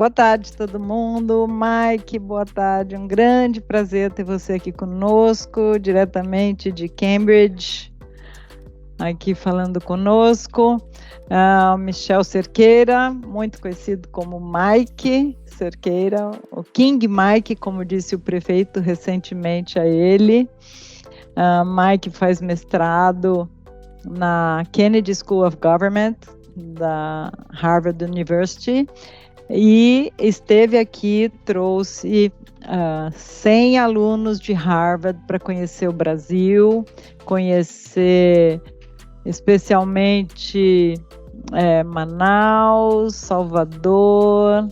Boa tarde, todo mundo. Mike, boa tarde. Um grande prazer ter você aqui conosco, diretamente de Cambridge, aqui falando conosco. Michel Cerqueira, muito conhecido como Mike Cerqueira, o King Mike, como disse o prefeito recentemente a ele. Mike faz mestrado na Kennedy School of Government, da Harvard University, e esteve aqui, trouxe 100 alunos de Harvard para conhecer o Brasil, conhecer especialmente Manaus, Salvador,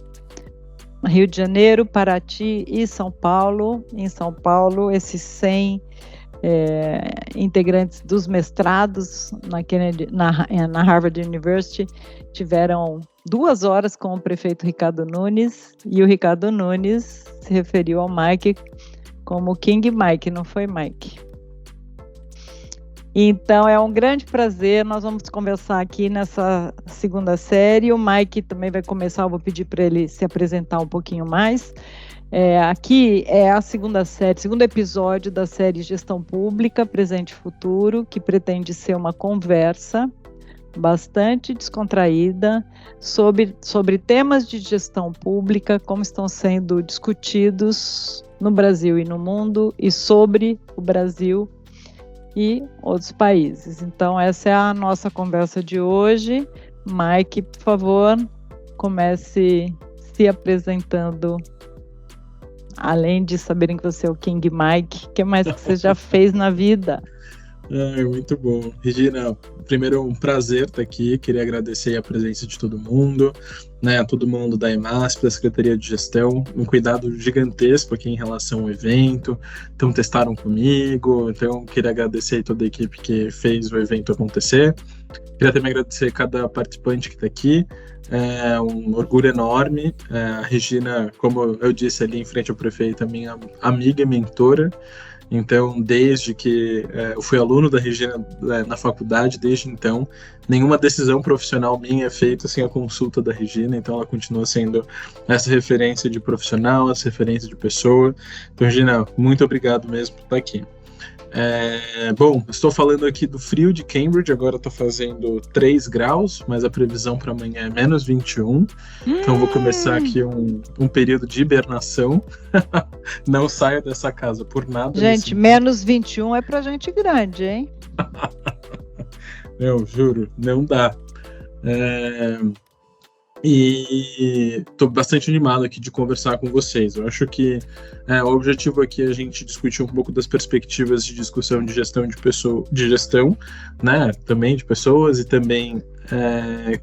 Rio de Janeiro, Paraty e São Paulo. Em São Paulo, esses 100 integrantes dos mestrados na Harvard University tiveram 2 horas com o prefeito Ricardo Nunes, e o Ricardo Nunes se referiu ao Mike como King Mike, não foi Mike. Então é um grande prazer, nós vamos conversar aqui nessa segunda série. O Mike também vai começar, eu vou pedir para ele se apresentar um pouquinho mais. Aqui é a segunda série, segundo episódio da série Gestão Pública, Presente e Futuro, que pretende ser uma conversa bastante descontraída sobre temas de gestão pública, como estão sendo discutidos no Brasil e no mundo, e sobre o Brasil e outros países. Então, essa é a nossa conversa de hoje. Mike, por favor, comece se apresentando. Além de saberem que você é o King Mike, o que mais que você já fez na vida? Muito bom. Regina, primeiro um prazer estar aqui, queria agradecer a presença de todo mundo, a todo mundo da EMASP, da Secretaria de Gestão, um cuidado gigantesco aqui em relação ao evento, então testaram comigo, então queria agradecer a toda a equipe que fez o evento acontecer, queria também agradecer a cada participante que está aqui, é um orgulho enorme. A Regina, como eu disse ali em frente ao prefeito, é minha amiga e mentora. Então, desde que eu fui aluno da Regina na faculdade, desde então, nenhuma decisão profissional minha é feita sem a consulta da Regina. Então, ela continua sendo essa referência de profissional, essa referência de pessoa. Então, Regina, muito obrigado mesmo por estar aqui. Bom, estou falando aqui do frio de Cambridge, agora está fazendo 3 graus, mas a previsão para amanhã é menos 21, então vou começar aqui um período de hibernação. Não saia dessa casa por nada. Gente, menos 21 é pra gente grande, hein? Eu juro, não dá. E estou bastante animado aqui de conversar com vocês. Eu acho que o objetivo aqui é a gente discutir um pouco das perspectivas de discussão de gestão de gestão, também de pessoas, e também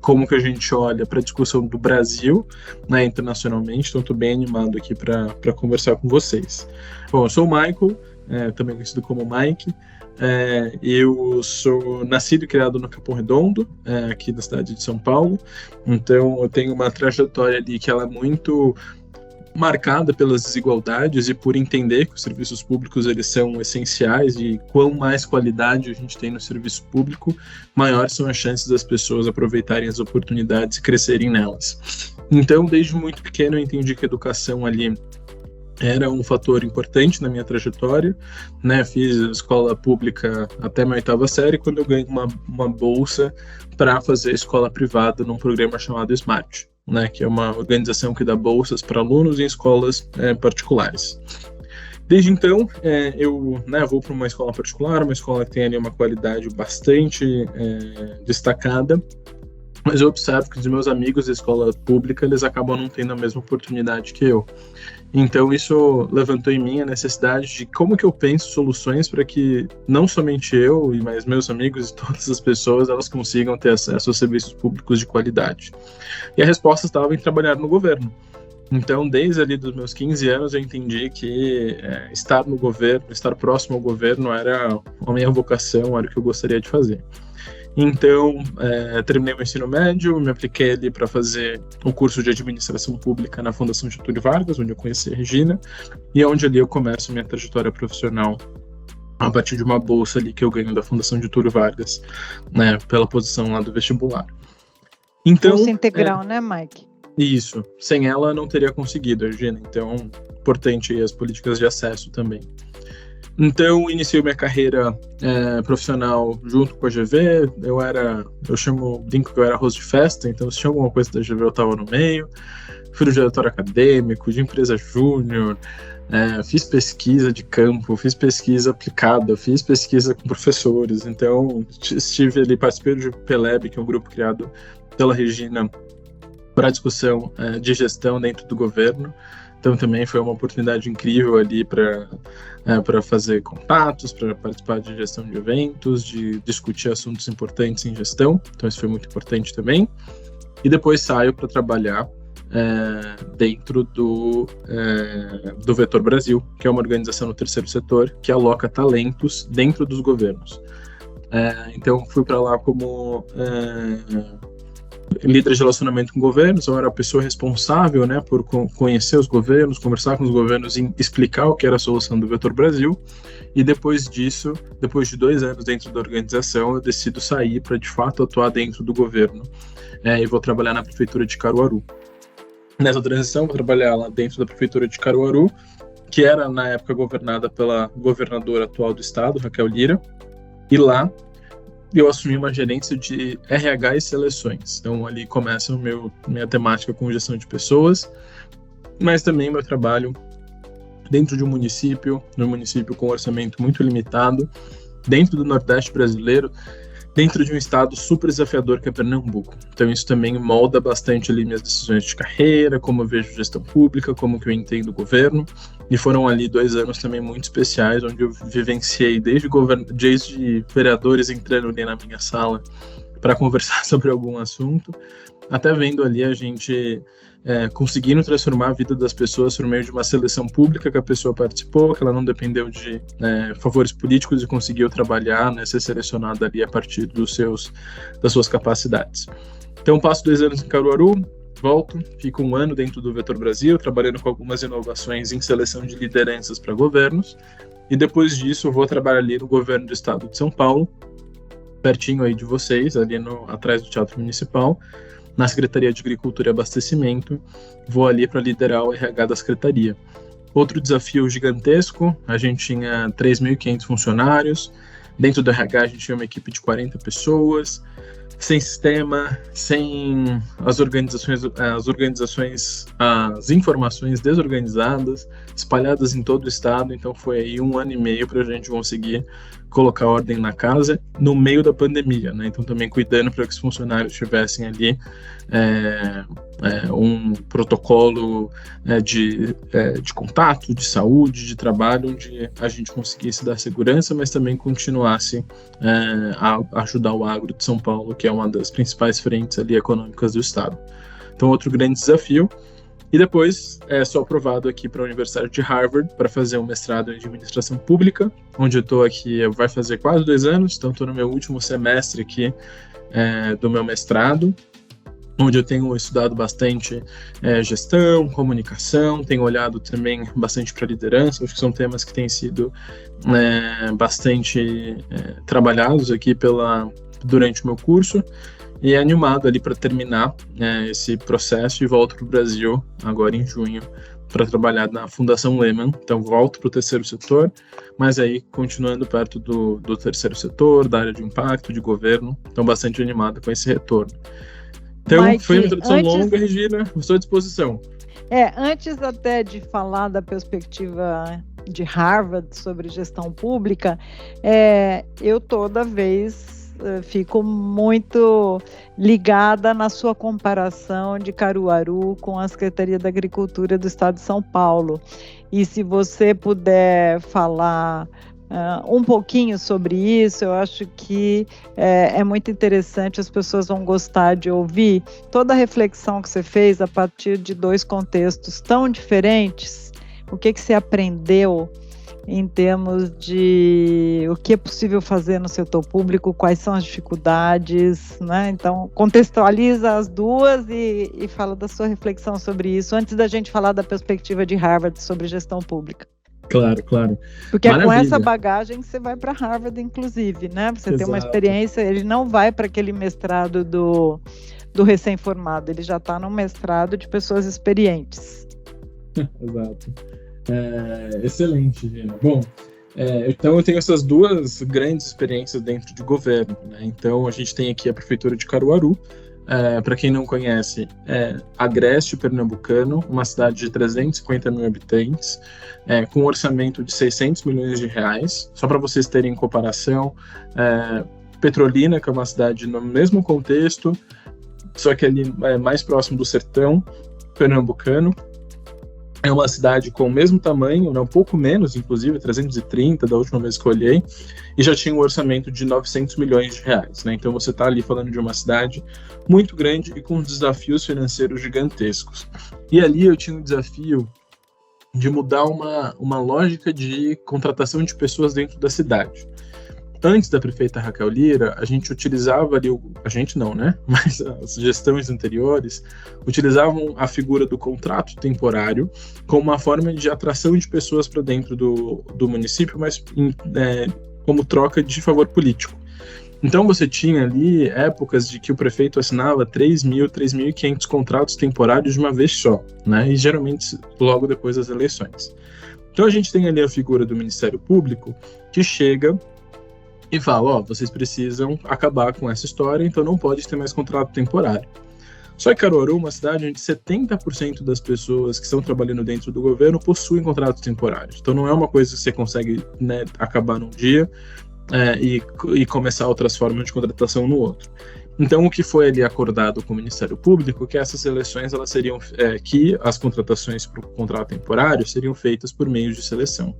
como que a gente olha para a discussão do Brasil, internacionalmente. Então estou bem animado aqui para conversar com vocês. Bom, eu sou o Michael, também conhecido como Mike. Eu sou nascido e criado no Capão Redondo, aqui da cidade de São Paulo. Então eu tenho uma trajetória ali que ela é muito marcada pelas desigualdades e por entender que os serviços públicos eles são essenciais, e quanto mais qualidade a gente tem no serviço público, maiores são as chances das pessoas aproveitarem as oportunidades e crescerem nelas. Então, desde muito pequeno eu entendi que a educação ali era um fator importante na minha trajetória, Fiz escola pública até minha 8ª série, quando eu ganhei uma bolsa para fazer escola privada num programa chamado SMART, que é uma organização que dá bolsas para alunos em escolas particulares. Desde então, eu vou para uma escola particular, uma escola que tem ali uma qualidade bastante destacada, mas eu observo que os meus amigos da escola pública, eles acabam não tendo a mesma oportunidade que eu. Então isso levantou em mim a necessidade de como que eu penso soluções para que não somente eu, mas meus amigos e todas as pessoas, elas consigam ter acesso aos serviços públicos de qualidade. E a resposta estava em trabalhar no governo. Então, desde ali dos meus 15 anos, eu entendi que estar no governo, estar próximo ao governo era a minha vocação, era o que eu gostaria de fazer. Então, terminei o ensino médio, me apliquei ali para fazer o curso de administração pública na Fundação Getúlio Vargas, onde eu conheci a Regina, e onde ali eu começo minha trajetória profissional a partir de uma bolsa ali que eu ganho da Fundação Getúlio Vargas, pela posição lá do vestibular. Então, curso integral, né, Mike? Isso, sem ela não teria conseguido, Regina, então importante aí as políticas de acesso também. Então, iniciei minha carreira profissional junto com a GV. Brinco que eu era host de festa, então se tinha alguma coisa da GV eu estava no meio. Fui no diretório acadêmico, de empresa júnior, fiz pesquisa de campo, fiz pesquisa aplicada, fiz pesquisa com professores. Então, estive ali, participei do PLEB, que é um grupo criado pela Regina para discussão de gestão dentro do governo. Então também foi uma oportunidade incrível ali para fazer contatos, para participar de gestão de eventos, de discutir assuntos importantes em gestão. Então isso foi muito importante também. E depois saio para trabalhar dentro do Vetor Brasil, que é uma organização no terceiro setor que aloca talentos dentro dos governos. Então fui para lá como líder de relacionamento com governos. Eu era a pessoa responsável, né, por conhecer os governos, conversar com os governos e explicar o que era a solução do Vetor Brasil. E depois disso, depois de 2 anos dentro da organização, eu decido sair para de fato atuar dentro do governo e vou trabalhar na prefeitura de Caruaru. Nessa transição, vou trabalhar lá dentro da prefeitura de Caruaru, que era na época governada pela governadora atual do estado, Raquel Lira, e lá eu assumi uma gerência de RH e seleções. Então ali começa minha temática com gestão de pessoas, mas também meu trabalho dentro de um município, num município com orçamento muito limitado, dentro do Nordeste brasileiro, dentro de um estado super desafiador que é Pernambuco. Então isso também molda bastante ali minhas decisões de carreira, como eu vejo gestão pública, como que eu entendo o governo. E foram ali 2 anos também muito especiais, onde eu vivenciei desde vereadores entrando ali na minha sala para conversar sobre algum assunto, até vendo ali a gente conseguindo transformar a vida das pessoas por meio de uma seleção pública que a pessoa participou, que ela não dependeu de favores políticos e conseguiu trabalhar, ser selecionada ali a partir das suas capacidades. Então passo 2 anos em Caruaru, volto, fico 1 ano dentro do Vetor Brasil, trabalhando com algumas inovações em seleção de lideranças para governos, e depois disso eu vou trabalhar ali no governo do estado de São Paulo, pertinho aí de vocês, ali atrás do Teatro Municipal, na Secretaria de Agricultura e Abastecimento. Vou ali para liderar o RH da Secretaria. Outro desafio gigantesco, a gente tinha 3.500 funcionários, dentro do RH a gente tinha uma equipe de 40 pessoas, sem sistema, sem as informações desorganizadas, espalhadas em todo o estado. Então foi aí 1 ano e meio para a gente conseguir colocar ordem na casa no meio da pandemia, né? Então também cuidando para que os funcionários tivessem ali um protocolo de contato, de saúde, de trabalho, onde a gente conseguisse dar segurança, mas também continuasse a ajudar o agro de São Paulo, que é uma das principais frentes ali econômicas do estado. Então outro grande desafio. E depois sou aprovado aqui para a Universidade de Harvard para fazer um mestrado em administração pública, onde eu estou aqui, vai fazer quase 2 anos, então estou no meu último semestre aqui do meu mestrado, onde eu tenho estudado bastante gestão, comunicação, tenho olhado também bastante para liderança. Acho que são temas que têm sido bastante trabalhados aqui durante o meu curso. E animado ali para terminar esse processo e volto para o Brasil agora em junho para trabalhar na Fundação Lehman. Então volto para o terceiro setor, mas aí continuando perto do terceiro setor, da área de impacto, de governo. Então bastante animado com esse retorno. Então Mike, foi uma introdução longa, Regina, estou à disposição. Antes até de falar da perspectiva de Harvard sobre gestão pública, eu toda vez fico muito ligada na sua comparação de Caruaru com a Secretaria da Agricultura do Estado de São Paulo. E se você puder falar um pouquinho sobre isso, eu acho que é muito interessante, as pessoas vão gostar de ouvir toda a reflexão que você fez a partir de 2 contextos tão diferentes. O que você aprendeu em termos de o que é possível fazer no setor público, quais são as dificuldades, né? Então, contextualiza as duas e fala da sua reflexão sobre isso, antes da gente falar da perspectiva de Harvard sobre gestão pública. Claro, claro. Porque é com Maravilha. essa bagagem que você vai para Harvard, inclusive, né? Você tem uma Exato. experiência, ele não vai para aquele mestrado do recém-formado, ele já está num mestrado de pessoas experientes. Exato. Excelente, Gina. Bom, então eu tenho essas duas grandes experiências dentro de governo, né? Então a gente tem aqui a Prefeitura de Caruaru. Para quem não conhece, Agreste Pernambucano, uma cidade de 350 mil habitantes, com um orçamento de 600 milhões de reais. Só para vocês terem comparação, Petrolina, que é uma cidade no mesmo contexto, só que ali mais próximo do sertão pernambucano, é uma cidade com o mesmo tamanho, um pouco menos, inclusive, 330 da última vez que eu olhei, e já tinha um orçamento de 900 milhões de reais, né? Então você está ali falando de uma cidade muito grande e com desafios financeiros gigantescos. E ali eu tinha um desafio de mudar uma lógica de contratação de pessoas dentro da cidade. Antes da prefeita Raquel Lira, a gente utilizava ali, a gente não, né? Mas as gestões anteriores utilizavam a figura do contrato temporário como uma forma de atração de pessoas para dentro do município, mas como troca de favor político. Então você tinha ali épocas de que o prefeito assinava 3.500 contratos temporários de uma vez só, né? E geralmente logo depois das eleições. Então a gente tem ali a figura do Ministério Público que chega e fala, vocês precisam acabar com essa história, então não pode ter mais contrato temporário. Só que Caruaru é uma cidade onde 70% das pessoas que estão trabalhando dentro do governo possuem contratos temporários. Então não é uma coisa que você consegue, né, acabar num dia e começar outras formas de contratação no outro. Então o que foi ali acordado com o Ministério Público, que essas seleções elas seriam, que as contratações para o contrato temporário seriam feitas por meio de seleção.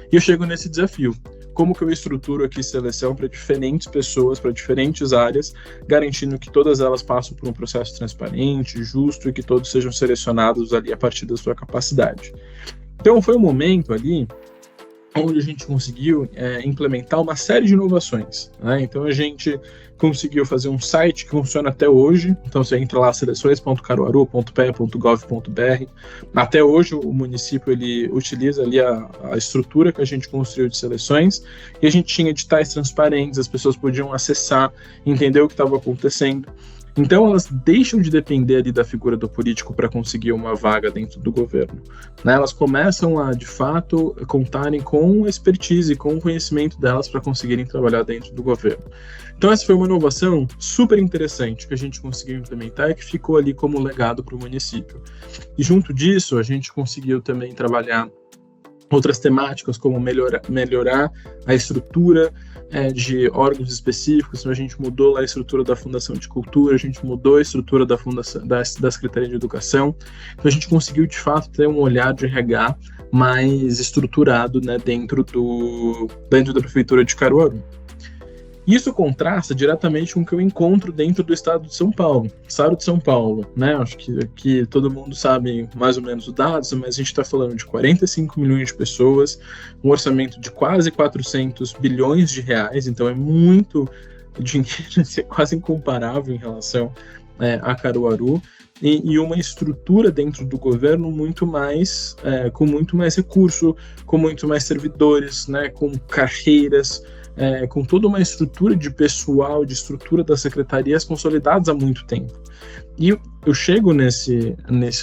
E eu chego nesse desafio. Como que eu estruturo aqui seleção para diferentes pessoas, para diferentes áreas, garantindo que todas elas passem por um processo transparente, justo e que todos sejam selecionados ali a partir da sua capacidade. Então foi um momento ali onde a gente conseguiu implementar uma série de inovações, né? Então a gente conseguiu fazer um site que funciona até hoje. Então você entra lá, seleções.caruaru.pe.gov.br. Até hoje o município ele utiliza ali a estrutura que a gente construiu de seleções, e a gente tinha editais transparentes, as pessoas podiam acessar, entender o que estava acontecendo. Então elas deixam de depender ali da figura do político para conseguir uma vaga dentro do governo, né? Elas começam a, de fato, contarem com expertise, com o conhecimento delas para conseguirem trabalhar dentro do governo. Então essa foi uma inovação super interessante que a gente conseguiu implementar e que ficou ali como legado para o município. E junto disso a gente conseguiu também trabalhar outras temáticas, como melhorar a estrutura de órgãos específicos. Então a gente mudou lá a estrutura da Fundação de Cultura, a gente mudou a estrutura da Fundação, da Secretaria de Educação. Então a gente conseguiu, de fato, ter um olhar de RH mais estruturado, né, dentro da Prefeitura de Caruaru. Isso contrasta diretamente com o que eu encontro dentro do estado de São Paulo. Estado de São Paulo, né? Acho que aqui todo mundo sabe mais ou menos os dados, mas a gente está falando de 45 milhões de pessoas, um orçamento de quase 400 bilhões de reais, então é muito dinheiro, é quase incomparável em relação a Caruaru, e uma estrutura dentro do governo muito mais, com muito mais recurso, com muito mais servidores, né? Com carreiras, com toda uma estrutura de pessoal, de estrutura das secretarias consolidadas há muito tempo. E eu chego nesse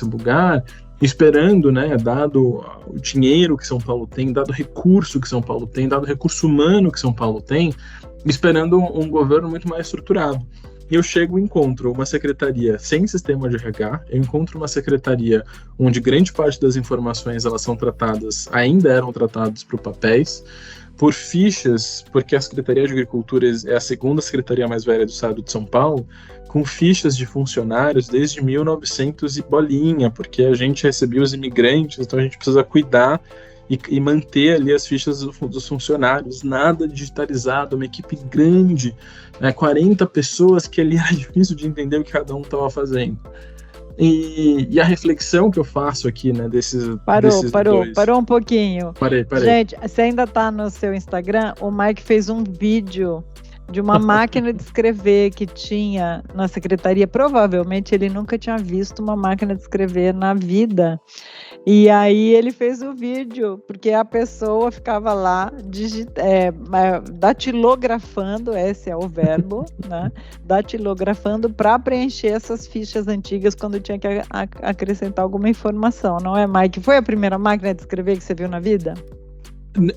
lugar esperando, né, dado o dinheiro que São Paulo tem, dado o recurso que São Paulo tem, dado o recurso humano que São Paulo tem, esperando um governo muito mais estruturado. E eu chego e encontro uma secretaria sem sistema de RH, eu encontro uma secretaria onde grande parte das informações elas ainda eram tratadas por papéis, por fichas, porque a Secretaria de Agricultura é a segunda secretaria mais velha do estado de São Paulo, com fichas de funcionários desde 1900 e bolinha, porque a gente recebia os imigrantes, então a gente precisa cuidar e manter ali as fichas dos funcionários, nada digitalizado, uma equipe grande, 40 pessoas, que ali era difícil de entender o que cada um estava fazendo. E a reflexão que eu faço aqui, né, desses dois... Parou um pouquinho. Parei. Gente, você ainda tá no seu Instagram? O Mike fez um vídeo de uma máquina de escrever que tinha na secretaria. Provavelmente ele nunca tinha visto uma máquina de escrever na vida. E aí ele fez o vídeo, porque a pessoa ficava lá datilografando, esse é o verbo, né? Datilografando para preencher essas fichas antigas quando tinha que acrescentar alguma informação, não é, Mike? Foi a primeira máquina de escrever que você viu na vida?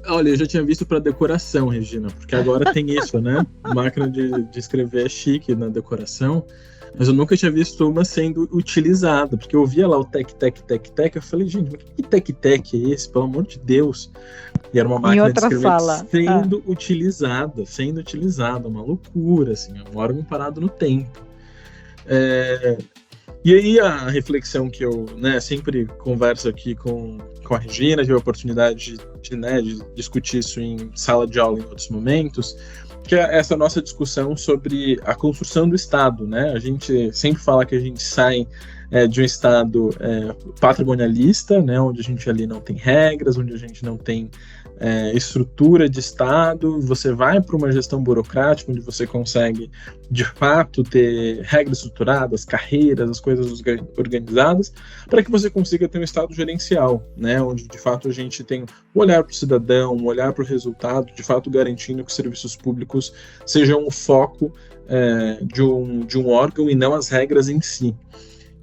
Olha, eu já tinha visto para decoração, Regina, porque agora tem isso, né? Máquina de escrever é chique na decoração, mas eu nunca tinha visto uma sendo utilizada, porque eu via lá o tec, eu falei, gente, mas que tec é esse, pelo amor de Deus? E era uma máquina de escrever sendo utilizada, uma loucura, assim, um órgão parado no tempo. E aí a reflexão que eu, né, sempre converso aqui com a Regina, tive a oportunidade de discutir isso em sala de aula em outros momentos, que é essa nossa discussão sobre a construção do Estado, né? A gente sempre fala que a gente sai de um Estado patrimonialista, né, onde a gente ali não tem regras, onde a gente não tem estrutura de Estado, você vai para uma gestão burocrática, onde você consegue, de fato, ter regras estruturadas, carreiras, as coisas organizadas, para que você consiga ter um Estado gerencial, né, onde, de fato, a gente tem um olhar para o cidadão, um olhar para o resultado, de fato, garantindo que os serviços públicos sejam o foco de um órgão e não as regras em si.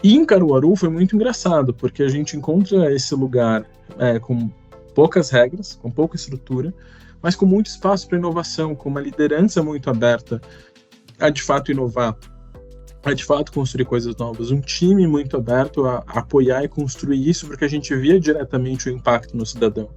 E em Caruaru foi muito engraçado, porque a gente encontra esse lugar com poucas regras, com pouca estrutura, mas com muito espaço para inovação, com uma liderança muito aberta a de fato inovar, a de fato construir coisas novas, um time muito aberto a apoiar e construir isso, porque a gente via diretamente o impacto no cidadão.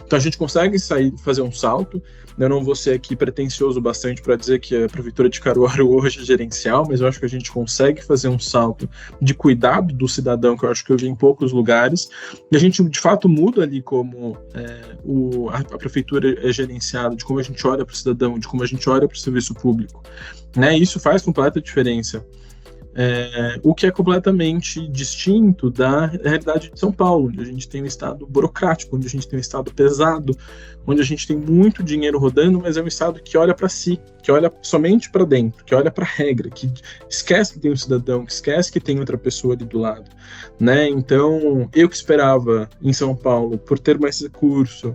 Então a gente consegue fazer um salto. Eu não vou ser aqui pretencioso bastante para dizer que a Prefeitura de Caruaru hoje é gerencial, mas eu acho que a gente consegue fazer um salto de cuidado do cidadão, que eu acho que eu vi em poucos lugares, e a gente de fato muda ali como a Prefeitura é gerenciada, de como a gente olha para o cidadão, de como a gente olha para o serviço público, né? Isso faz completa diferença. O que é completamente distinto da realidade de São Paulo, onde a gente tem um Estado burocrático, onde a gente tem um Estado pesado, onde a gente tem muito dinheiro rodando, mas é um Estado que olha para si, que olha somente para dentro, que olha para a regra, que esquece que tem um cidadão, que esquece que tem outra pessoa ali do lado, né? Então, eu que esperava em São Paulo, por ter mais recurso,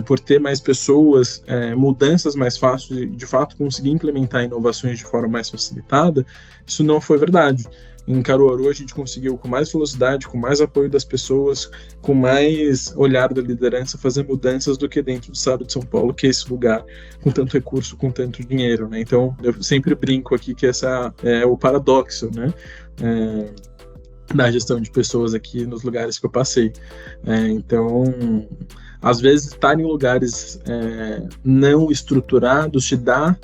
por ter mais pessoas, mudanças mais fáceis, de fato conseguir implementar inovações de forma mais facilitada, isso não foi verdade. Em Caruaru a gente conseguiu, com mais velocidade, com mais apoio das pessoas, com mais olhar da liderança, fazer mudanças do que dentro do estado de São Paulo, que é esse lugar com tanto recurso, com tanto dinheiro, né? Então eu sempre brinco aqui que essa é o paradoxo, né? Da gestão de pessoas aqui nos lugares que eu passei. Então, às vezes, estar em lugares não estruturados te dá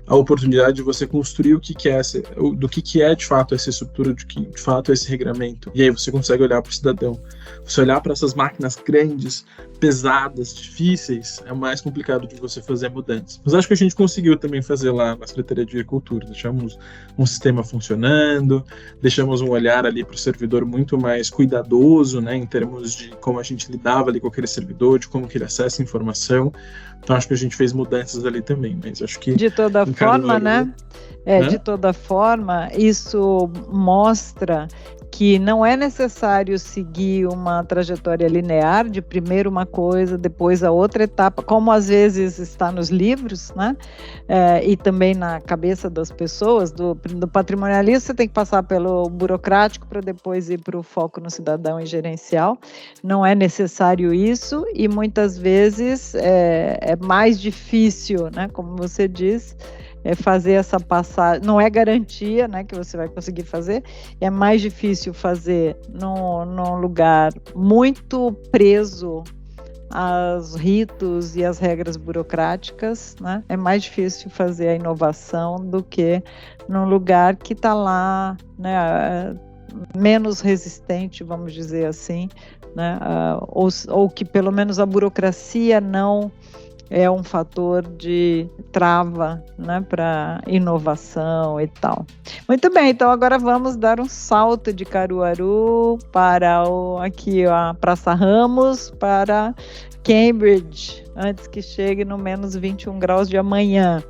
a oportunidade de você construir do que é de fato essa estrutura, do que de fato é esse regramento. E aí você consegue olhar para o cidadão. Você olhar para essas máquinas grandes, pesadas, difíceis, é mais complicado de você fazer mudanças. Mas acho que a gente conseguiu também fazer lá na Secretaria de Agricultura. Deixamos um sistema funcionando, deixamos um olhar ali para o servidor muito mais cuidadoso, né, em termos de como a gente lidava ali com aquele servidor, de como que ele acessa a informação. Então acho que a gente fez mudanças ali também, mas acho que... De toda forma, né? De toda forma, isso mostra que não é necessário seguir uma trajetória linear de primeiro uma coisa, depois a outra etapa, como às vezes está nos livros, né? E também na cabeça das pessoas, do patrimonialista, você tem que passar pelo burocrático para depois ir para o foco no cidadão e gerencial. Não é necessário isso, e muitas vezes é mais difícil, né? Como você diz, fazer essa passagem, não é garantia, né, que você vai conseguir fazer, é mais difícil fazer num lugar muito preso aos ritos e às regras burocráticas, né? É mais difícil fazer a inovação do que num lugar que está lá, né, menos resistente, vamos dizer assim, né, ou que pelo menos a burocracia não é um fator de trava, né, para inovação e tal. Muito bem, então agora vamos dar um salto de Caruaru para aqui a Praça Ramos, para Cambridge, antes que chegue no menos 21 graus de amanhã.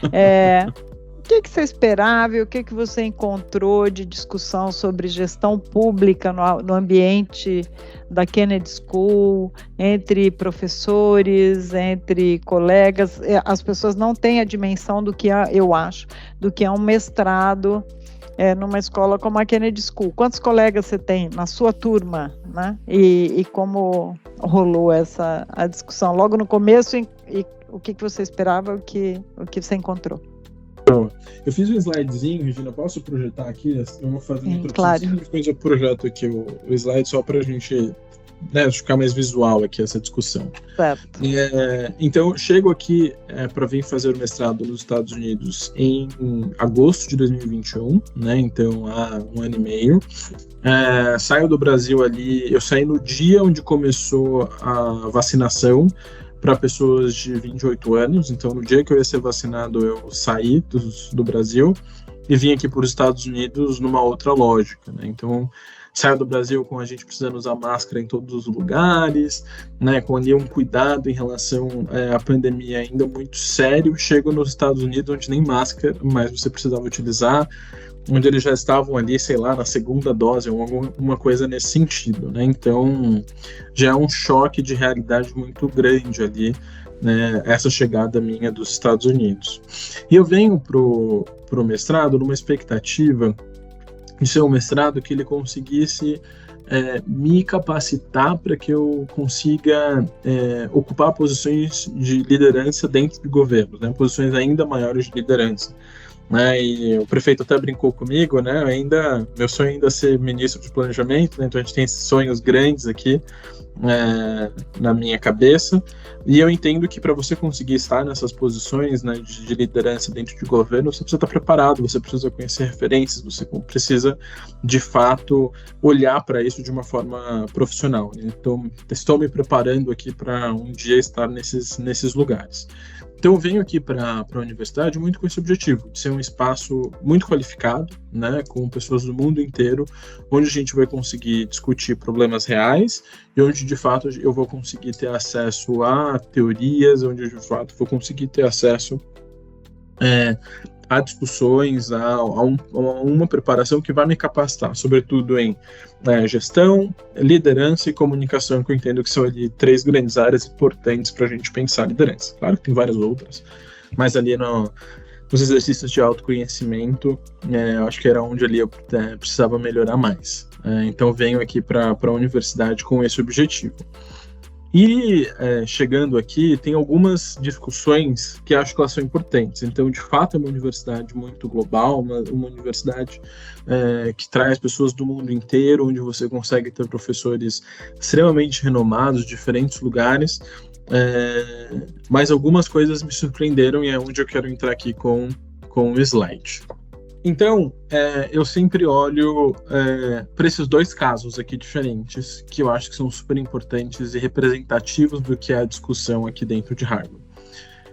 O que você esperava e o que você encontrou de discussão sobre gestão pública no ambiente da Kennedy School, entre professores, entre colegas? As pessoas não têm a dimensão do que eu acho, do que é um mestrado numa escola como a Kennedy School. Quantos colegas você tem na sua turma, né? E como rolou a discussão logo no começo e o que você esperava, o que você encontrou? Eu fiz um slidezinho, Regina, posso projetar aqui? Eu vou fazer uma introdução, claro. Depois eu projeto aqui o slide só para a gente ficar mais visual aqui essa discussão. Certo. Então, eu chego aqui para vir fazer o mestrado nos Estados Unidos em agosto de 2021, né? Então, há 1 ano e meio. Saio do Brasil ali, eu saí no dia onde começou a vacinação para pessoas de 28 anos, então no dia que eu ia ser vacinado eu saí do Brasil e vim aqui para os Estados Unidos numa outra lógica, né? Então saio do Brasil com a gente precisando usar máscara em todos os lugares, né? Com ali um cuidado em relação à pandemia ainda muito sério, chego nos Estados Unidos onde nem máscara mais você precisava utilizar, onde eles já estavam ali, sei lá, na segunda dose, ou alguma coisa nesse sentido, né? Então, já é um choque de realidade muito grande ali, né? Essa chegada minha dos Estados Unidos. E eu venho pro mestrado numa expectativa de ser um mestrado que ele conseguisse me capacitar para que eu consiga ocupar posições de liderança dentro do governo, né? Posições ainda maiores de liderança. Né, e o prefeito até brincou comigo, né? Meu sonho ainda é ser ministro de planejamento, né, então a gente tem esses sonhos grandes aqui na minha cabeça, e eu entendo que para você conseguir estar nessas posições, né, de liderança dentro de governo, você precisa estar preparado, você precisa conhecer referências, você precisa de fato olhar para isso de uma forma profissional. Então estou me preparando aqui para um dia estar nesses lugares. Então eu venho aqui para a universidade muito com esse objetivo, de ser um espaço muito qualificado, né, com pessoas do mundo inteiro, onde a gente vai conseguir discutir problemas reais e onde de fato eu vou conseguir ter acesso a teorias, onde eu de fato vou conseguir ter acesso a discussões, a uma preparação que vai me capacitar, sobretudo em gestão, liderança e comunicação, que eu entendo que são ali 3 grandes áreas importantes para a gente pensar liderança. Claro que tem várias outras, mas ali nos exercícios de autoconhecimento, acho que era onde ali eu precisava melhorar mais. Então venho aqui para a universidade com esse objetivo. E chegando aqui, tem algumas discussões que acho que elas são importantes. Então, de fato, é uma universidade muito global, uma universidade que traz pessoas do mundo inteiro, onde você consegue ter professores extremamente renomados, de diferentes lugares, mas algumas coisas me surpreenderam e é onde eu quero entrar aqui com o slide. Então, eu sempre olho para esses 2 casos aqui diferentes, que eu acho que são super importantes e representativos do que é a discussão aqui dentro de Harvard.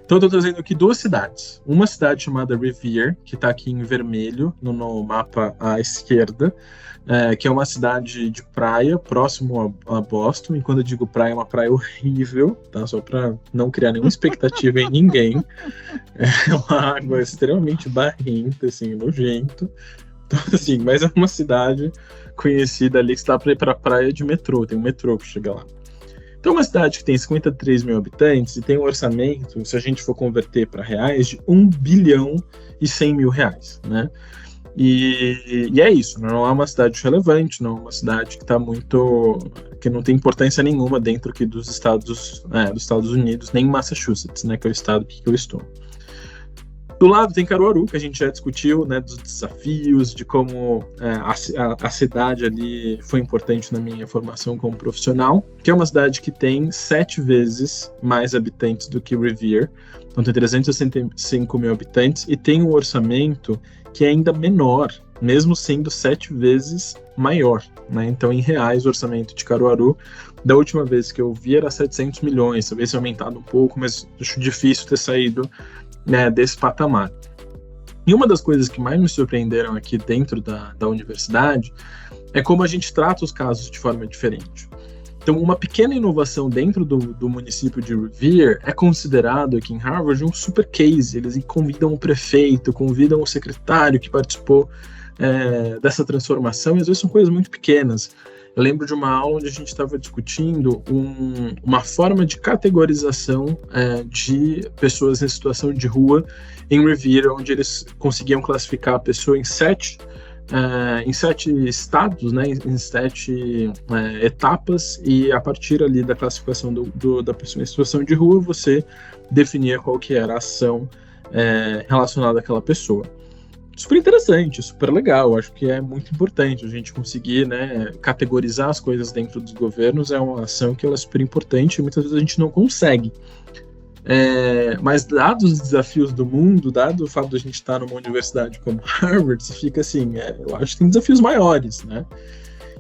Então, eu estou trazendo aqui 2 cidades. Uma cidade chamada Revere, que está aqui em vermelho, no mapa à esquerda, que é uma cidade de praia, próximo a Boston. E quando eu digo praia, é uma praia horrível, tá? Só para não criar nenhuma expectativa em ninguém. É uma água extremamente barrenta, assim, nojento. Então, assim, mas é uma cidade conhecida ali que está para ir para a praia de metrô, tem um metrô que chega lá. Então, uma cidade que tem 53 mil habitantes e tem um orçamento, se a gente for converter para reais, de 1 bilhão e 100 mil reais, né? E é isso, não é uma cidade relevante, não é uma cidade que não tem importância nenhuma dentro aqui dos Estados Unidos, nem Massachusetts, né, que é o estado que eu estou. Do lado tem Caruaru, que a gente já discutiu, né, dos desafios, de como a cidade ali foi importante na minha formação como profissional, que é uma cidade que tem 7 vezes mais habitantes do que Revere, então tem 365 mil habitantes e tem um orçamento que é ainda menor, mesmo sendo 7 vezes maior, né? Então, em reais, o orçamento de Caruaru, da última vez que eu vi, era 700 milhões, talvez tenha aumentado um pouco, mas acho difícil ter saído, né, desse patamar. E uma das coisas que mais me surpreenderam aqui dentro da universidade é como a gente trata os casos de forma diferente. Então, uma pequena inovação dentro do município de Revere é considerado aqui em Harvard um super case. Eles convidam o prefeito, convidam o secretário que participou dessa transformação, e às vezes são coisas muito pequenas. Eu lembro de uma aula onde a gente estava discutindo uma forma de categorização de pessoas em situação de rua em Revere, onde eles conseguiam classificar a pessoa em sete estados, né, em 7 etapas, e a partir ali da classificação da pessoa em situação de rua, você definia qual que era a ação relacionada àquela pessoa. Super interessante, super legal. Acho que é muito importante a gente conseguir, né, categorizar as coisas dentro dos governos. É uma ação que ela é super importante e muitas vezes a gente não consegue. Mas dados os desafios do mundo, dado o fato de a gente estar numa universidade como Harvard, você fica assim, eu acho que tem desafios maiores, né?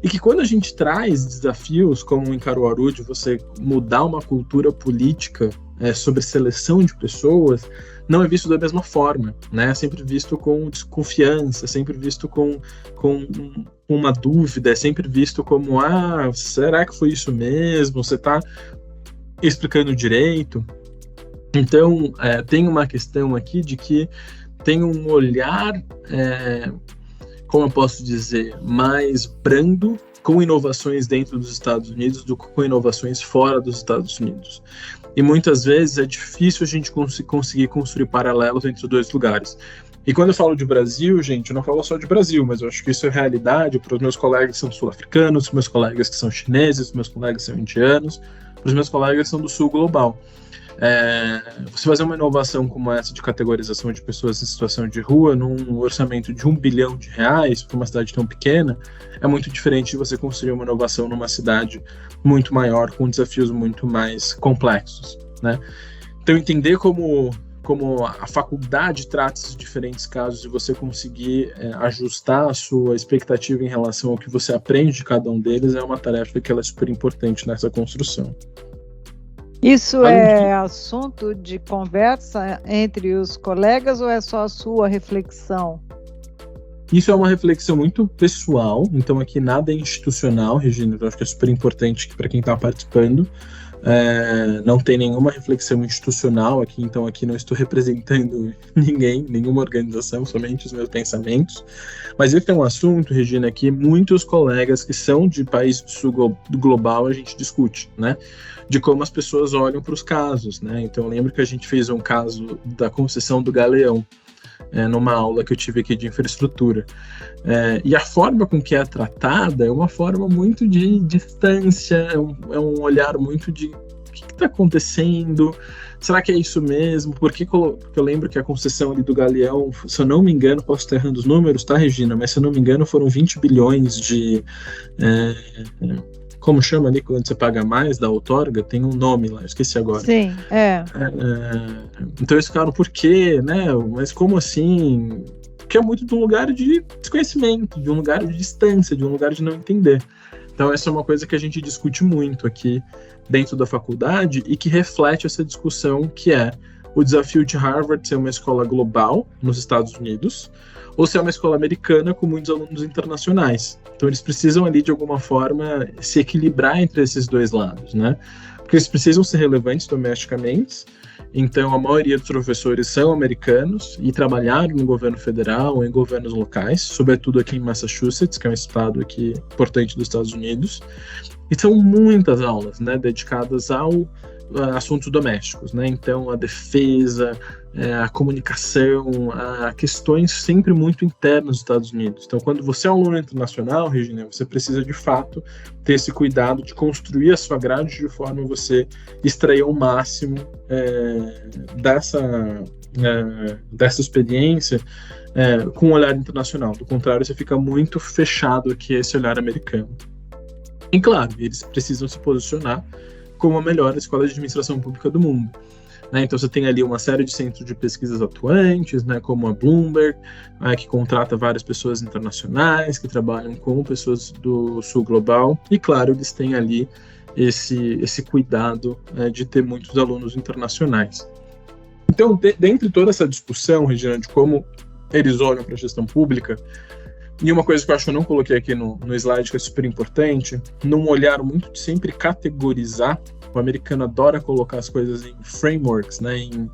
E que quando a gente traz desafios como em Caruaru, de você mudar uma cultura política sobre seleção de pessoas, não é visto da mesma forma, né? É sempre visto com desconfiança, sempre visto com uma dúvida, é sempre visto como, será que foi isso mesmo? Você está explicando direito? Então, tem uma questão aqui de que tem um olhar, como eu posso dizer, mais brando com inovações dentro dos Estados Unidos do que com inovações fora dos Estados Unidos. E muitas vezes é difícil a gente conseguir construir paralelos entre os dois lugares. E quando eu falo de Brasil, gente, eu não falo só de Brasil, mas eu acho que isso é realidade para os meus colegas que são sul-africanos, para os meus colegas que são chineses, para os meus colegas que são indianos, para os meus colegas que são do sul global. Você fazer uma inovação como essa de categorização de pessoas em situação de rua num orçamento de R$1 bilhão para uma cidade tão pequena é muito diferente de você construir uma inovação numa cidade muito maior, com desafios muito mais complexos, né? Então, entender como a faculdade trata esses diferentes casos e você conseguir ajustar a sua expectativa em relação ao que você aprende de cada um deles é uma tarefa que ela é super importante nessa construção. Isso é assunto de conversa entre os colegas ou é só a sua reflexão? Isso é uma reflexão muito pessoal, então aqui nada é institucional, Regina, eu acho que é super importante para quem está participando. Não tem nenhuma reflexão institucional aqui, então aqui não estou representando ninguém, nenhuma organização, somente os meus pensamentos. Mas esse é um assunto, Regina, que muitos colegas que são de países do sul global a gente discute, né? De como as pessoas olham para os casos, né? Então eu lembro que a gente fez um caso da concessão do Galeão, numa aula que eu tive aqui de infraestrutura. E a forma com que é tratada é uma forma muito de distância, é um olhar muito de o que está acontecendo, será que é isso mesmo? Porque eu lembro que a concessão ali do Galeão, se eu não me engano, posso estar errando os números, tá, Regina? Mas se eu não me engano foram 20 bilhões de... como chama ali quando você paga mais da outorga? Tem um nome lá, eu esqueci agora. Sim, então eles ficaram, por quê, né? Mas como assim? Porque é muito de um lugar de desconhecimento, de um lugar de distância, de um lugar de não entender. Então essa é uma coisa que a gente discute muito aqui dentro da faculdade e que reflete essa discussão, que é o desafio de Harvard ser uma escola global nos Estados Unidos ou ser uma escola americana com muitos alunos internacionais. Então eles precisam ali de alguma forma se equilibrar entre esses dois lados, né? Porque eles precisam ser relevantes domesticamente. Então a maioria dos professores são americanos e trabalharam no governo federal ou em governos locais, sobretudo aqui em Massachusetts, que é um estado aqui importante dos Estados Unidos. E são muitas aulas, né, dedicadas a assuntos domésticos, né? Então a defesa, a comunicação, a questões sempre muito internas dos Estados Unidos. Então quando você é um aluno internacional, Regina, você precisa de fato ter esse cuidado de construir a sua grade de forma a você extrair o máximo dessa experiência com um olhar internacional. Do contrário, você fica muito fechado aqui a esse olhar americano. E claro, eles precisam se posicionar como a melhor escola de administração pública do mundo, né? Então você tem ali uma série de centros de pesquisas atuantes, né, como a Bloomberg, que contrata várias pessoas internacionais que trabalham com pessoas do sul global, e claro, eles têm ali esse cuidado de ter muitos alunos internacionais. Então, dentre toda essa discussão, Regina, de como eles olham para a gestão pública, E uma coisa que eu acho que eu não coloquei aqui no slide, que é super importante, num olhar muito de sempre categorizar. O americano adora colocar as coisas em frameworks, né, em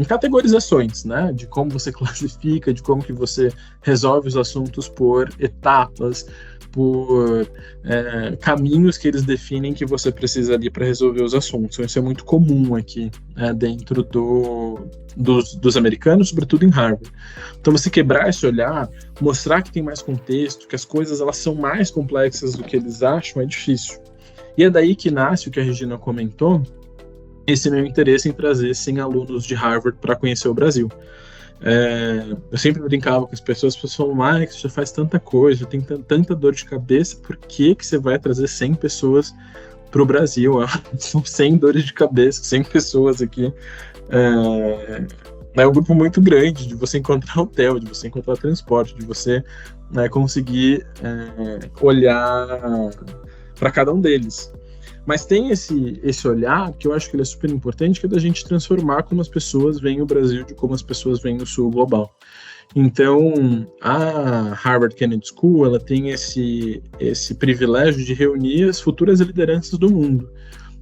categorizações, né, de como você classifica, de como que você resolve os assuntos por etapas, por caminhos que eles definem que você precisa ali para resolver os assuntos. Então, isso é muito comum aqui dentro dos americanos, sobretudo em Harvard. Então, você quebrar esse olhar, mostrar que tem mais contexto, que as coisas elas são mais complexas do que eles acham, é difícil. E é daí que nasce o que a Regina comentou, esse meu interesse em trazer 100 alunos de Harvard para conhecer o Brasil. Eu sempre brincava com as pessoas falam, Mike, você já faz tanta coisa, tem tanta dor de cabeça, por que você vai trazer 100 pessoas para o Brasil? São 100 dores de cabeça, 100 pessoas aqui. É um grupo muito grande de você encontrar hotel, de você encontrar transporte, de você conseguir olhar para cada um deles. Mas tem esse olhar que eu acho que ele é super importante, que é da gente transformar como as pessoas veem o Brasil, de como as pessoas veem o Sul global. Então, a Harvard Kennedy School, ela tem esse privilégio de reunir as futuras lideranças do mundo.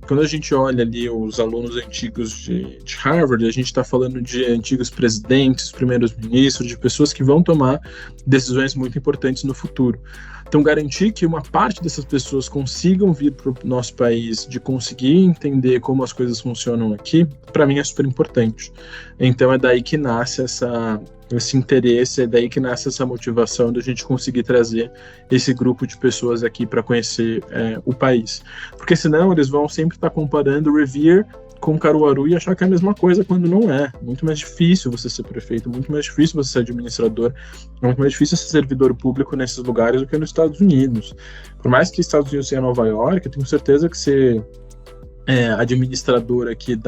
Quando a gente olha ali os alunos antigos de Harvard, a gente está falando de antigos presidentes, primeiros ministros, de pessoas que vão tomar decisões muito importantes no futuro. Então, garantir que uma parte dessas pessoas consigam vir para o nosso país, de conseguir entender como as coisas funcionam aqui, para mim é super importante. Então, é daí que nasce esse interesse, é daí que nasce essa motivação de a gente conseguir trazer esse grupo de pessoas aqui para conhecer o país. Porque senão eles vão sempre estar comparando o Revere com Caruaru e achar que é a mesma coisa quando não é. Muito mais difícil você ser prefeito, muito mais difícil você ser administrador, muito mais difícil ser servidor público nesses lugares do que nos Estados Unidos. Por mais que os Estados Unidos seja Nova York, eu tenho certeza que ser administrador aqui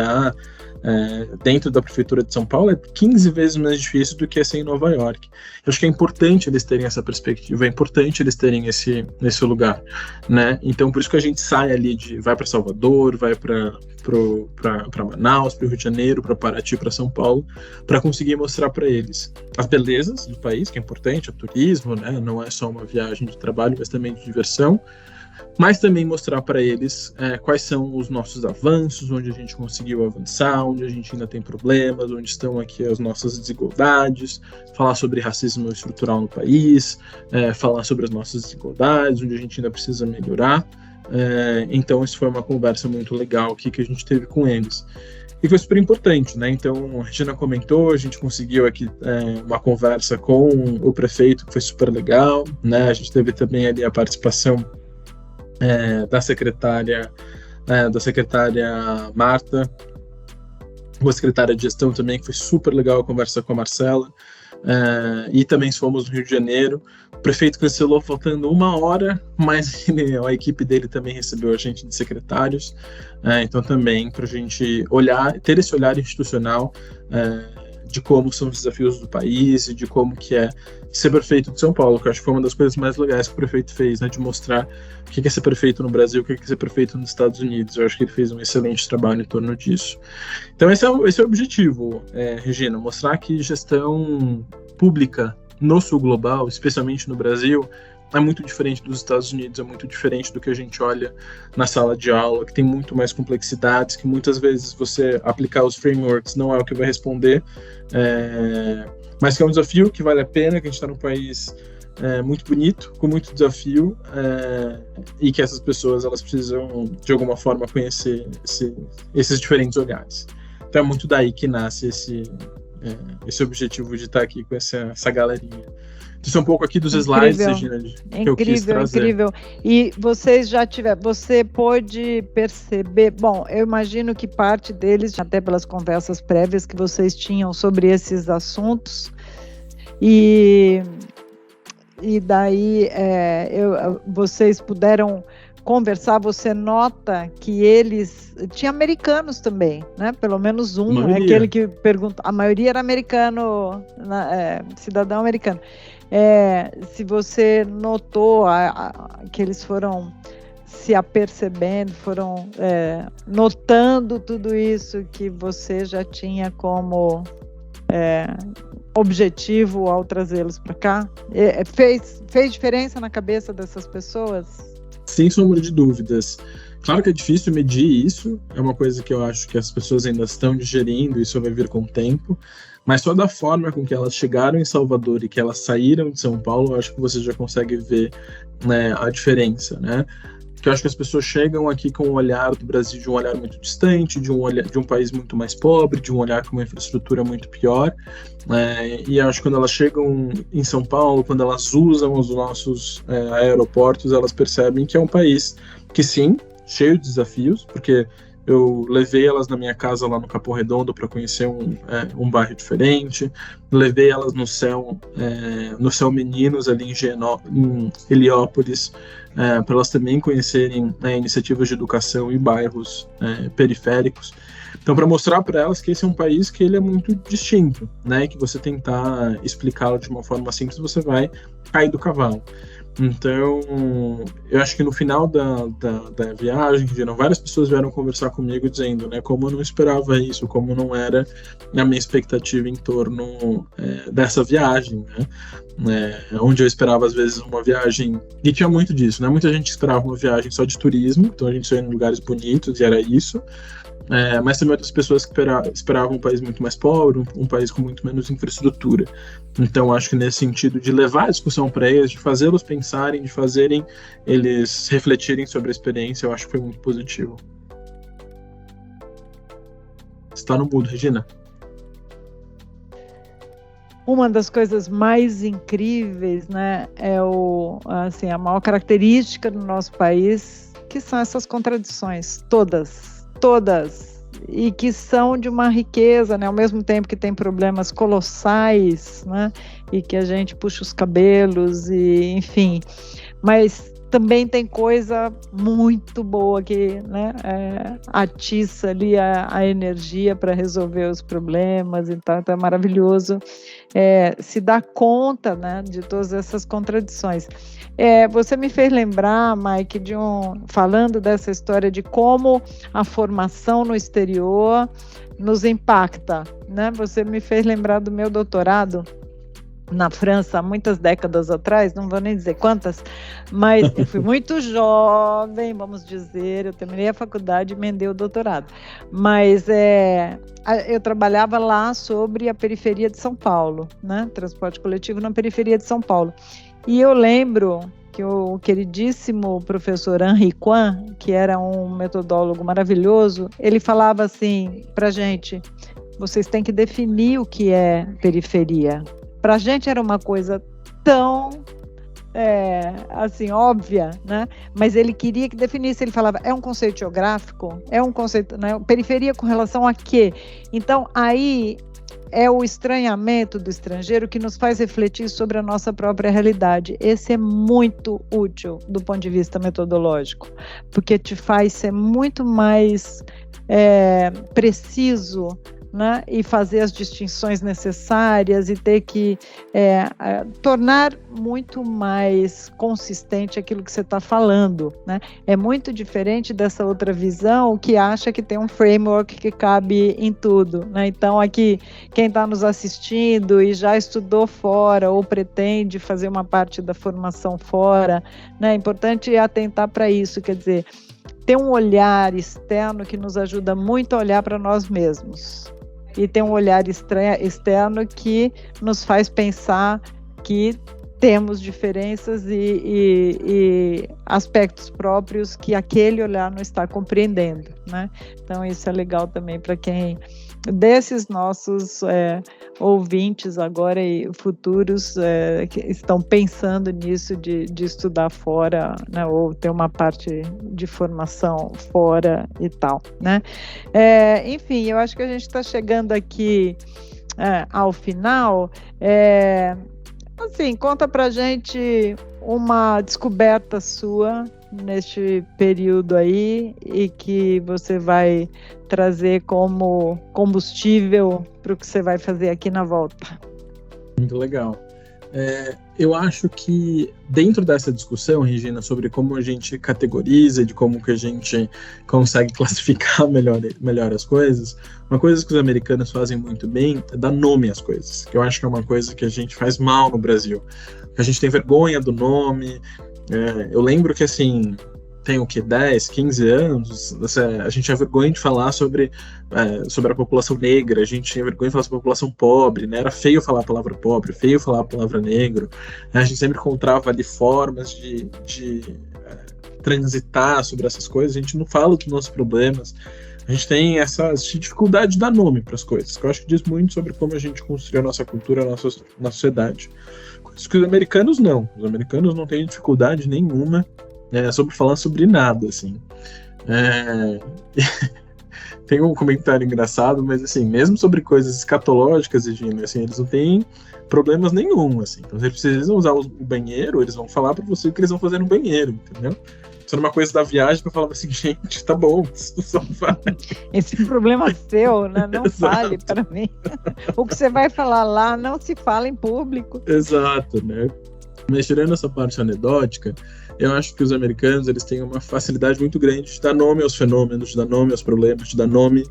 dentro da prefeitura de São Paulo é 15 vezes mais difícil do que ser em Nova York. Eu acho que é importante eles terem essa perspectiva, é importante eles terem esse lugar, né? Então, por isso que a gente sai ali vai para Salvador, vai para Manaus, para o Rio de Janeiro, para Paraty, para São Paulo, para conseguir mostrar para eles as belezas do país, que é importante, o turismo, né? Não é só uma viagem de trabalho, mas também de diversão, mas também mostrar para eles quais são os nossos avanços, onde a gente conseguiu avançar, onde a gente ainda tem problemas, onde estão aqui as nossas desigualdades, falar sobre racismo estrutural no país, falar sobre as nossas desigualdades, onde a gente ainda precisa melhorar. Então, isso foi uma conversa muito legal aqui que a gente teve com eles. E foi super importante, né? Então, a Regina comentou, a gente conseguiu aqui uma conversa com o prefeito, que foi super legal, né? A gente teve também ali a participação da secretária Marta, a secretária de gestão também, que foi super legal a conversa com a Marcela, e também fomos no Rio de Janeiro. O prefeito cancelou faltando 1 hora, mas a equipe dele também recebeu a gente de secretários, então também para a gente ter esse olhar institucional de como são os desafios do país e de como que é ser prefeito de São Paulo, que eu acho que foi uma das coisas mais legais que o prefeito fez, né, de mostrar o que é ser prefeito no Brasil, o que é ser prefeito nos Estados Unidos. Eu acho que ele fez um excelente trabalho em torno disso. Então esse é o objetivo, Regina, mostrar que gestão pública no Sul Global, especialmente no Brasil, é muito diferente dos Estados Unidos, é muito diferente do que a gente olha na sala de aula, que tem muito mais complexidades, que muitas vezes você aplicar os frameworks não é o que vai responder, mas que é um desafio que vale a pena, que a gente está num país muito bonito, com muito desafio, e que essas pessoas elas precisam, de alguma forma, conhecer esses diferentes olhares. Então é muito daí que nasce esse objetivo de estar aqui com essa galerinha. Isso é um pouco aqui dos slides, Regina, que eu quis trazer. Incrível. E vocês já tiveram, você pôde perceber, bom, eu imagino que parte deles, até pelas conversas prévias que vocês tinham sobre esses assuntos, e daí vocês puderam conversar, você nota que eles... Tinha americanos também, né? Pelo menos um, aquele que perguntou. A maioria era americano, cidadão americano. Se você notou que eles foram se apercebendo, foram notando tudo isso que você já tinha como objetivo ao trazê-los para cá? Fez diferença na cabeça dessas pessoas? Sem sombra de dúvidas. Claro que é difícil medir isso, é uma coisa que eu acho que as pessoas ainda estão digerindo, isso vai vir com o tempo, mas só da forma com que elas chegaram em Salvador e que elas saíram de São Paulo, eu acho que você já consegue ver, né, a diferença, né? Porque eu acho que as pessoas chegam aqui com um olhar do Brasil, de um olhar muito distante, de um país muito mais pobre, de um olhar com uma infraestrutura muito pior, e acho que quando elas chegam em São Paulo, quando elas usam os nossos aeroportos, elas percebem que é um país que sim, cheio de desafios, porque eu levei elas na minha casa lá no Capão Redondo para conhecer um bairro diferente, levei elas no Céu Meninos ali em Heliópolis, para elas também conhecerem iniciativas de educação em bairros periféricos. Então, para mostrar para elas que esse é um país que ele é muito distinto, né? Que você tentar explicá-lo de uma forma simples, você vai cair do cavalo. Então, eu acho que no final da viagem, várias pessoas vieram conversar comigo dizendo, né, como eu não esperava isso, como não era a minha expectativa em torno dessa viagem, né, onde eu esperava às vezes uma viagem, e tinha muito disso, né, muita gente esperava uma viagem só de turismo, então a gente só ia em lugares bonitos e era isso. Mas também outras pessoas que esperavam um país muito mais pobre, um país com muito menos infraestrutura. Então, acho que nesse sentido de levar a discussão para eles, de fazê-los pensarem, de fazerem eles refletirem sobre a experiência, eu acho que foi muito positivo. Está no mudo, Regina? Uma das coisas mais incríveis, né, a maior característica do nosso país, que são essas contradições, todas, e que são de uma riqueza, né? Ao mesmo tempo que tem problemas colossais, né? E que a gente puxa os cabelos, e enfim, mas também tem coisa muito boa que, né, atiça ali a energia para resolver os problemas, então é maravilhoso se dar conta, né, de todas essas contradições. Você me fez lembrar, Mike, falando dessa história de como a formação no exterior nos impacta, né? Você me fez lembrar do meu doutorado na França, há muitas décadas atrás, não vou nem dizer quantas, mas eu fui muito jovem, vamos dizer, eu terminei a faculdade e emendei o doutorado, mas eu trabalhava lá sobre a periferia de São Paulo, né? Transporte coletivo na periferia de São Paulo, e eu lembro que o queridíssimo professor Henri Quan, que era um metodólogo maravilhoso, ele falava assim pra gente: vocês têm que definir o que é periferia. Para a gente era uma coisa tão, assim, óbvia, né? Mas ele queria que definisse, ele falava, é um conceito geográfico? É um conceito, né? Periferia com relação a quê? Então, aí é o estranhamento do estrangeiro que nos faz refletir sobre a nossa própria realidade. Esse é muito útil do ponto de vista metodológico, porque te faz ser muito mais preciso, né, e fazer as distinções necessárias e ter que tornar muito mais consistente aquilo que você está falando, né? É muito diferente dessa outra visão que acha que tem um framework que cabe em tudo, né? Então aqui quem está nos assistindo e já estudou fora ou pretende fazer uma parte da formação fora, né? É importante atentar para isso, quer dizer, ter um olhar externo que nos ajuda muito a olhar para nós mesmos. E tem um olhar externo que nos faz pensar que temos diferenças e aspectos próprios que aquele olhar não está compreendendo, né? Então isso é legal também para quem desses nossos ouvintes agora e futuros que estão pensando nisso de estudar fora, né, ou ter uma parte de formação fora e tal, né? Enfim, eu acho que a gente está chegando aqui ao final. Assim, conta pra gente uma descoberta sua neste período aí e que você vai trazer como combustível para o que você vai fazer aqui na volta. Muito legal. Eu acho que dentro dessa discussão, Regina, sobre como a gente categoriza, de como que a gente consegue classificar melhor as coisas, uma coisa que os americanos fazem muito bem é dar nome às coisas, que eu acho que é uma coisa que a gente faz mal no Brasil. A gente tem vergonha do nome. Eu lembro que, assim, tem o que, 10, 15 anos, a gente tinha vergonha de falar sobre a população negra, a gente tinha vergonha de falar sobre a população pobre, né? Era feio falar a palavra pobre, feio falar a palavra negro, né? A gente sempre encontrava ali formas de transitar sobre essas coisas, a gente não fala dos nossos problemas, a gente tem essa dificuldade de dar nome para as coisas, que eu acho que diz muito sobre como a gente construiu a nossa cultura, a nossa sociedade. Coisas que os americanos não têm dificuldade nenhuma sobre falar sobre nada, assim. Tem um comentário engraçado, mas assim, mesmo sobre coisas escatológicas, Regina, assim, eles não têm problemas nenhum, assim. Então, se eles precisam usar o banheiro, eles vão falar para você o que eles vão fazer no banheiro, entendeu? Isso era uma coisa da viagem que eu falava assim, gente, tá bom, só vai. Esse problema é seu, né? Não fale para mim. O que você vai falar lá não se fala em público. Exato, né? Mas tirando essa parte anedótica, eu acho que os americanos eles têm uma facilidade muito grande de dar nome aos fenômenos, de dar nome aos problemas, de dar nome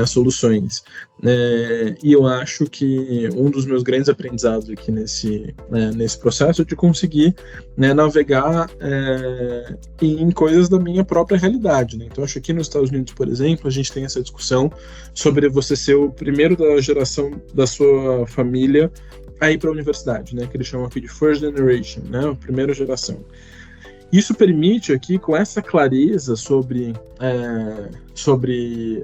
às soluções. E eu acho que um dos meus grandes aprendizados aqui nesse processo é de conseguir navegar em coisas da minha própria realidade. Né? Então, acho que aqui nos Estados Unidos, por exemplo, a gente tem essa discussão sobre você ser o primeiro da geração da sua família a ir para a universidade, né? Que eles chamam aqui de first generation, né? A primeira geração. Isso permite aqui, com essa clareza sobre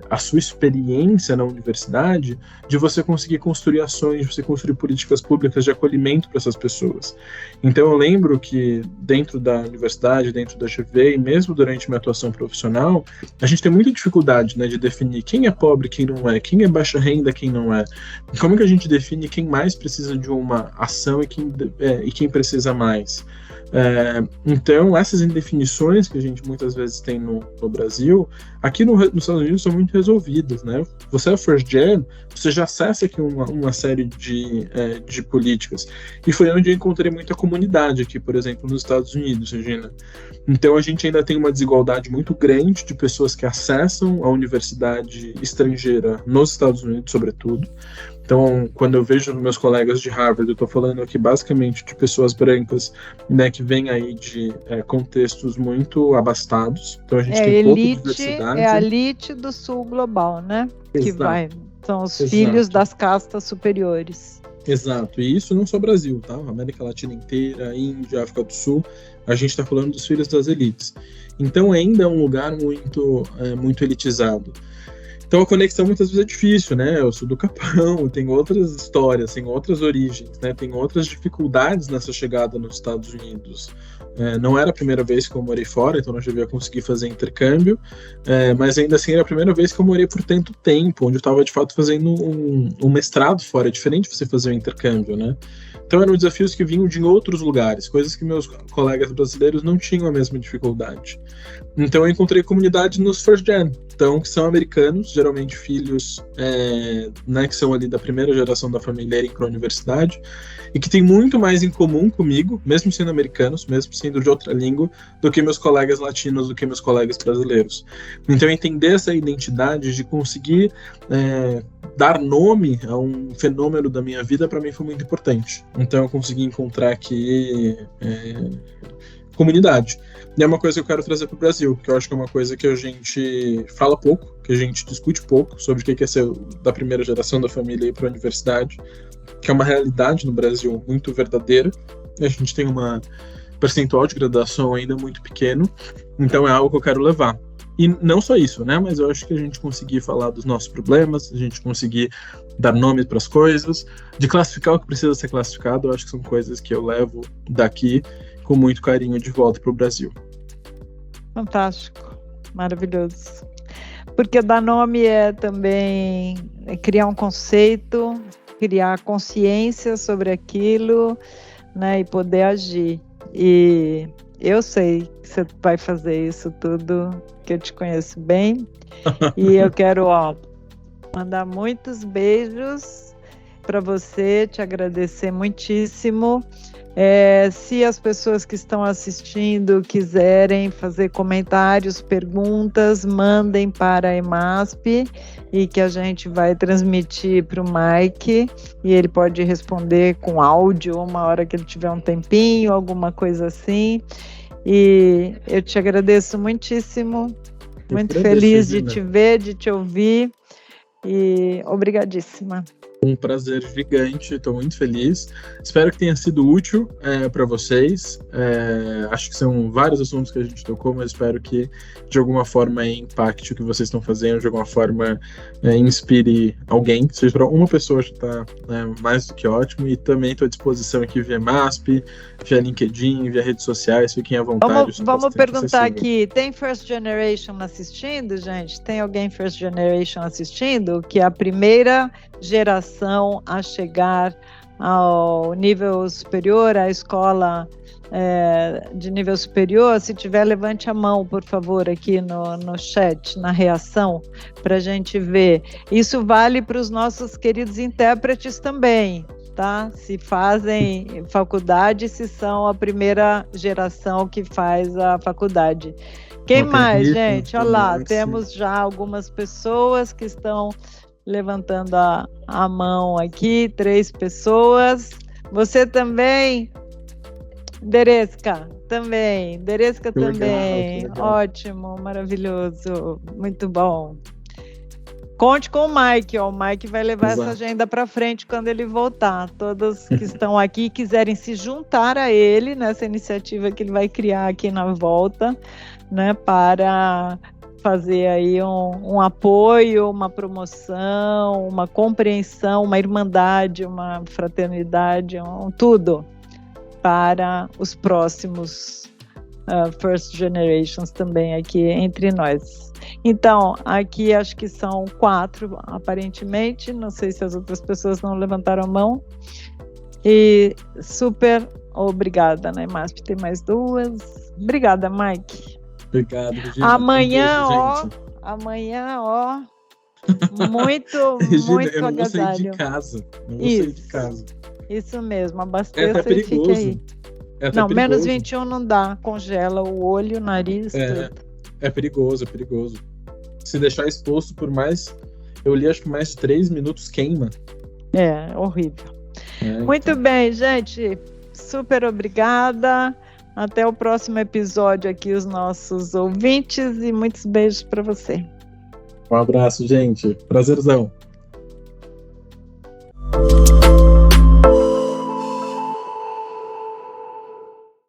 a sua experiência na universidade, de você conseguir construir ações, de você construir políticas públicas de acolhimento para essas pessoas. Então eu lembro que dentro da universidade, dentro da GV, e mesmo durante minha atuação profissional, a gente tem muita dificuldade, né, de definir quem é pobre, quem não é, quem é baixa renda, quem não é. Como que a gente define quem mais precisa de uma ação e quem precisa mais? Então, essas indefinições que a gente muitas vezes tem no Brasil, aqui nos Estados Unidos são muito resolvidas, né? Você é first gen, você já acessa aqui uma série de políticas. E foi onde eu encontrei muita comunidade aqui, por exemplo, nos Estados Unidos, Regina. Então, a gente ainda tem uma desigualdade muito grande de pessoas que acessam a universidade estrangeira nos Estados Unidos, sobretudo. Então, quando eu vejo meus colegas de Harvard, eu estou falando aqui basicamente de pessoas brancas, né, que vêm aí de contextos muito abastados. Então, a gente tem pouca diversidade. É a elite do sul global, né? Exato. São os filhos das castas superiores. Exato. E isso não só Brasil, tá? América Latina inteira, Índia, África do Sul, a gente está falando dos filhos das elites. Então, ainda é um lugar muito elitizado. Então a conexão muitas vezes é difícil, né? Eu sou do Capão, tem outras histórias, tem outras origens, né? Tem outras dificuldades nessa chegada nos Estados Unidos. Não era a primeira vez que eu morei fora, então não devia conseguir fazer intercâmbio, mas ainda assim era a primeira vez que eu morei por tanto tempo, onde eu estava de fato fazendo um mestrado fora. É diferente você fazer um intercâmbio, né? Então eram desafios que vinham de outros lugares, coisas que meus colegas brasileiros não tinham a mesma dificuldade. Então eu encontrei comunidade nos first gen, então, que são americanos, geralmente filhos né, que são ali da primeira geração da família irem para a universidade, e que tem muito mais em comum comigo, mesmo sendo americanos, mesmo sendo de outra língua, do que meus colegas latinos, do que meus colegas brasileiros. Então entender essa identidade de conseguir dar nome a um fenômeno da minha vida, para mim foi muito importante. Então eu consegui encontrar aqui comunidade. E é uma coisa que eu quero trazer para o Brasil, que eu acho que é uma coisa que a gente fala pouco, que a gente discute pouco sobre o que é ser da primeira geração da família ir para a universidade, que é uma realidade no Brasil muito verdadeira. A gente tem uma percentual de graduação ainda muito pequeno, então é algo que eu quero levar. E não só isso, né? Mas eu acho que a gente conseguir falar dos nossos problemas, a gente conseguir dar nome para as coisas, de classificar o que precisa ser classificado, eu acho que são coisas que eu levo daqui com muito carinho de volta para o Brasil. Fantástico, maravilhoso. Porque dar nome é também criar um conceito, criar consciência sobre aquilo, né, e poder agir. E eu sei que você vai fazer isso tudo, que eu te conheço bem. E eu quero mandar muitos beijos para você, te agradecer muitíssimo. Se as pessoas que estão assistindo quiserem fazer comentários, perguntas, mandem para a EMASP e que a gente vai transmitir para o Mike e ele pode responder com áudio uma hora que ele tiver um tempinho, alguma coisa assim. E eu te agradeço muitíssimo, muito feliz de te ver, de te ouvir e obrigadíssima. Um prazer gigante, estou muito feliz. Espero que tenha sido útil para vocês. Acho que são vários assuntos que a gente tocou, mas espero que de alguma forma impacte o que vocês estão fazendo, de alguma forma inspire alguém, seja para uma pessoa já está mais do que ótimo. E também estou à disposição aqui via MASP, via LinkedIn, via redes sociais, fiquem à vontade. Vamos perguntar aqui, tem First Generation assistindo, gente? Tem alguém First Generation assistindo? Que é a primeira geração a chegar ao nível superior, à escola de nível superior. Se tiver, levante a mão, por favor, aqui no chat, na reação, para a gente ver. Isso vale para os nossos queridos intérpretes também, tá? Se fazem faculdade, se são a primeira geração que faz a faculdade. Quem mais, gente? Olha lá, temos já algumas pessoas que estão levantando a mão aqui, 3 pessoas. Você também, Deresca? Também. Deresca também. Legal. Ótimo, maravilhoso, muito bom. Conte com o Mike, ó. O Mike vai levar essa agenda para frente quando ele voltar. Todos que estão aqui e quiserem se juntar a ele nessa iniciativa que ele vai criar aqui na volta, né, para fazer aí um apoio, uma promoção, uma compreensão, uma irmandade, uma fraternidade, tudo para os próximos First Generations também aqui entre nós. Então, aqui acho que são 4, aparentemente, não sei se as outras pessoas não levantaram a mão, e super obrigada, né, MASP? Tem mais 2. Obrigada, Mike. Obrigado, Regina. Amanhã, muito, Regina, muito eu não vou agasalho. sair de casa. Não vou sair de casa. Isso mesmo, abasteça até e fique aí. Não, perigoso. menos 21 não dá, congela o olho, o nariz, tudo. É perigoso. Se deixar exposto por mais, eu li acho que mais de 3 minutos queima. É, horrível. Muito bem, gente, super obrigada. Até o próximo episódio aqui, os nossos ouvintes, e muitos beijos para você. Um abraço, gente. Prazerzão.